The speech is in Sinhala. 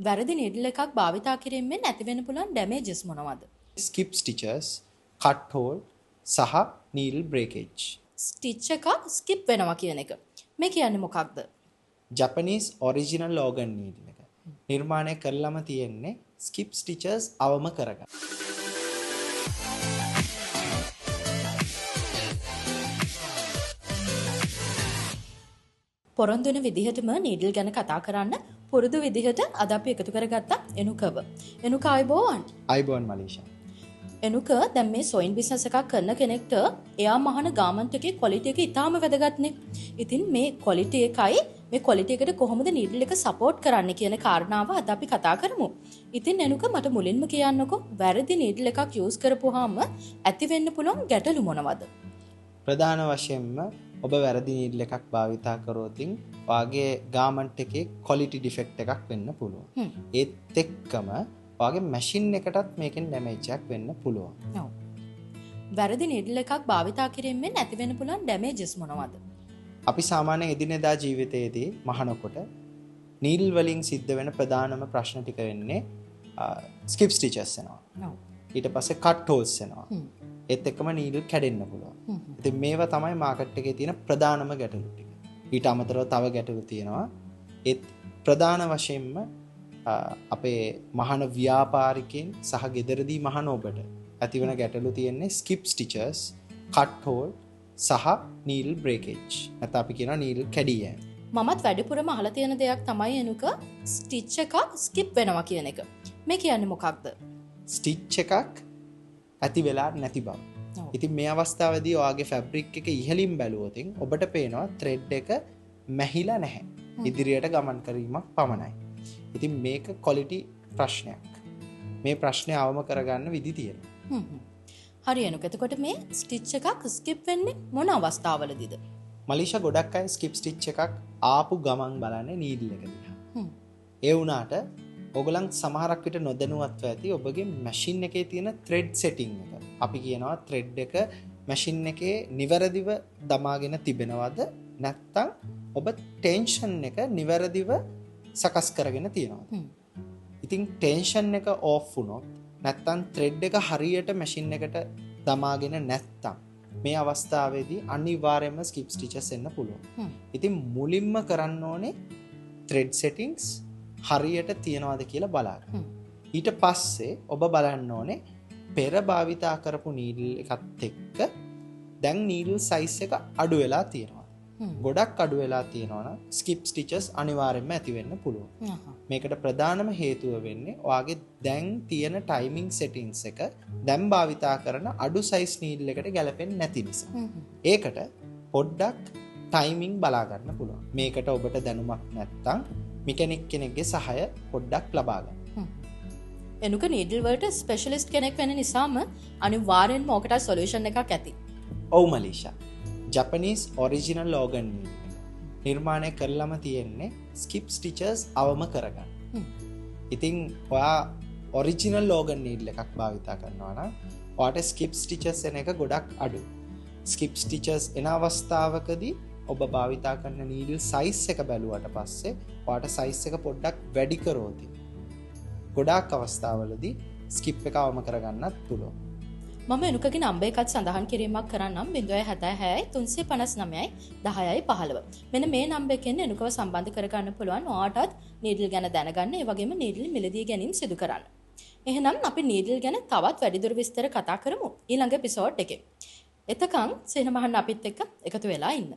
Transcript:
වැරදි නිඩල් එකක් භාවිතා කිරීමෙන් ඇති වෙන්න පුළුවන් ඩැමේජස් මොනවද? skip stitches, cut hole සහ needle breakage. ස්ටිච් එකක් ස්කිප් වෙනවා කියන එක. මේ කියන්නේ මොකක්ද? Japanese original organ needle එක. නිර්මාණය කරලම තියෙන්නේ skip stitches අවම කරගන්න. පොරොන්දු වෙන විදිහටම නීඩල් ගැන කතා කරන්න පුරුදු විදිහට අද අපි එකතු කරගත්ත එනුකව. එනුක ආයිබෝවන්. අයිබෝන් මලීෂා. එනුක දැන් මේ සොයින් බිස්නස් එකක් කරන කෙනෙක්ට එයා මහන ගාමන්ට් එකේ ක්වොලිටි එක ඉතාම වැදගත්නේ. ඉතින් මේ ක්වොලිටි එකයි මේ ක්වොලිටි එකට කොහොමද නීඩල් එක සපෝට් කරන්න කියන කාරණාව අද අපි කතා කරමු. ඉතින් එනුක මට මුලින්ම කියන්නකෝ වැරදි නීඩල් එකක් යූස් කරපුවාම ඇති වෙන්න පුළුවන් ගැටලු මොනවද? ප්‍රධාන වශයෙන්ම ඔබ වැරදි නීඩල් එකක් භාවිතා කරොතින් වාගේ ගාමන්ට් එකේ ක්වොලිටි ඩිෆෙක්ට් එකක් වෙන්න පුළුවන්. ඒත් එක්කම වාගේ මැෂින් එකටත් මේකෙන් ඩැමේජ් එකක් වෙන්න පුළුවන්. ඔව්. වැරදි නීඩල් එකක් භාවිතා කිරීමෙන් ඇති වෙන්න පුළුවන් ඩැමේජස් මොනවද? අපි සාමාන්‍ය එදිනෙදා ජීවිතයේදී මහනකොට නීඩල් වලින් සිද්ධ වෙන ප්‍රධානම ප්‍රශ්න ටික වෙන්නේ ස්කිප් ස්ටිචස් එනවා. ඔව්. ඊට පස්සේ කට් හෝල්ස් එනවා. ඒත් එක්කම නීඩල් කැඩෙන්න පුළුවන්. ඉතින් මේවා තමයි මාකට් එකේ තියෙන ප්‍රධානම ගැටලු ටික. ඊට අමතරව තව ගැටලු තියෙනවා. ඒත් ප්‍රධාන වශයෙන්ම අපේ මහන ව්‍යාපාරිකයන් සහ ගෙදරදී මහන ඔබට ඇතිවන ගැටලු තියෙන්නේ ස්කිප් ස්ටිචස්, කට් හෝල් සහ නීඩල් බ්‍රේකේජ්. නැත්නම් අපි කියනවා නීඩල් කැඩී යෑම. මමත් වැඩිපුරම අහලා තියෙන දෙයක් තමයි එනුක ස්ටිච් එකක් ස්කිප් වෙනවා කියන එක. මේ කියන්නේ මොකක්ද? ස්ටිච් එකක් ඇති වෙලා නැති බව. ඉතින් මේ අවස්ථාවේදී ඔයාගේ ෆැබ්‍රික් එක ඉහළින් බැලුවොත් ඔබට පේනවා ත්‍රෙඩ් එක මැහිලා නැහැ. ඉදිරියට ගමන් කිරීමක් පමණයි. ඉතින් මේක ක්වොලිටි ප්‍රශ්නයක්. මේ ප්‍රශ්නේ අවම කරගන්න විදි තියෙනවා. හරි එනුක. එතකොට මේ ස්ටිච් එකක් ස්කිප් වෙන්නේ මොන අවස්ථාවලදීද? මලීෂා ගොඩක් අය ස්කිප් ස්ටිච් එකක් ආපු ගමන් බලන්නේ නීඩල් එක දිහා. ඒ වුණාට ඔයගලන් සමහරක් විට නොදැනුවත්ව ඇති ඔබගේ මැෂින් එකේ තියෙන ත්‍රෙඩ් සෙටින් එක. අපි කියනවා ත්‍රෙඩ් එක මැෂින් එකේ නිවැරදිව දමාගෙන තිබෙනවද නැත්නම් ඔබ ටෙන්ෂන් එක නිවැරදිව සකස් කරගෙන තියෙනවද? ඉතින් ටෙන්ෂන් එක ඕෆ් වුණොත් නැත්නම් ත්‍රෙඩ් එක හරියට මැෂින් එකට දමාගෙන නැත්නම් මේ අවස්ථාවේදී අනිවාර්යයෙන්ම ස්කිප් ස්ටිචස් එන්න පුළුවන්. ඉතින් මුලින්ම කරන්න ඕනේ ත්‍රෙඩ් සෙටින්ග්ස් හරියට තියනවාද කියලා බලන්න. ඊට පස්සේ ඔබ බලන්න ඕනේ පෙර භාවිතා කරපු නීඩල් එකත් එක්ක දැන් නීඩල් සයිස් එක අඩු වෙලා තියෙනවා. ගොඩක් අඩු වෙලා තියෙනවා නම් ස්කිප් ස්ටිචස් අනිවාර්යයෙන්ම ඇති වෙන්න පුළුවන්. මේකට ප්‍රධානම හේතුව වෙන්නේ ඔයාගේ දැන් තියෙන ටයිමිං සෙටින්ග්ස් එක දැන් භාවිතා කරන අඩු සයිස් නීඩල් එකට ගැලපෙන්නේ නැති නිසා. ඒකට පොඩ්ඩක් ටයිමිං බලා ගන්න පුළුවන්. මේකට ඔබට දැනුමක් නැත්නම් මෙකැනික් කෙනෙක්ගේ සහාය පොඩ්ඩක් ලබා ගන්න. එනුක නීඩල් වලට ස්පෙෂලිස්ට් කෙනෙක් වෙන නිසාම අනිවාර්යෙන්ම ඕකට සොලියුෂන් එකක් ඇති. ඔව් මලීෂා. Japanese original organ needle නිර්මාණය කරලම තියෙන්නේ skip stitches අවම කරගන්න. ඉතින් ඔයා original organ needle එකක් භාවිතා කරනවා නම් ඔයාට skip stitches එන එක ගොඩක් අඩුයි. skip stitches එන අවස්ථාවකදී ඔබ භාවිතා කරන needle size එක බැලුවට පස්සේ ඔයාට size එක පොඩ්ඩක් වැඩි කරොත් ගොඩාක් අවස්ථාවලදී skip එක අවම කරගන්නත් පුළුවන්. මම එනුකගේ නම්බර් එකත් සඳහන් කිරීමක් කරන්නම් 076 359 10යි 15. මෙන්න මේ නම්බර් එකෙන් එනුකව සම්බන්ධ කරගන්න පුළුවන්. ඔයාටත් නීඩල් ගැන දැනගන්න, ඒ වගේම නීඩල් මිලදී ගැනීම සිදු කරන්න. එහෙනම් අපි නීඩල් ගැන තවත් වැඩිදුර විස්තර කතා කරමු ඊළඟ එපිසෝඩ් එකේ. එතකන් සෙනමහන් අපිත් එක්ක එකතු වෙලා ඉන්න.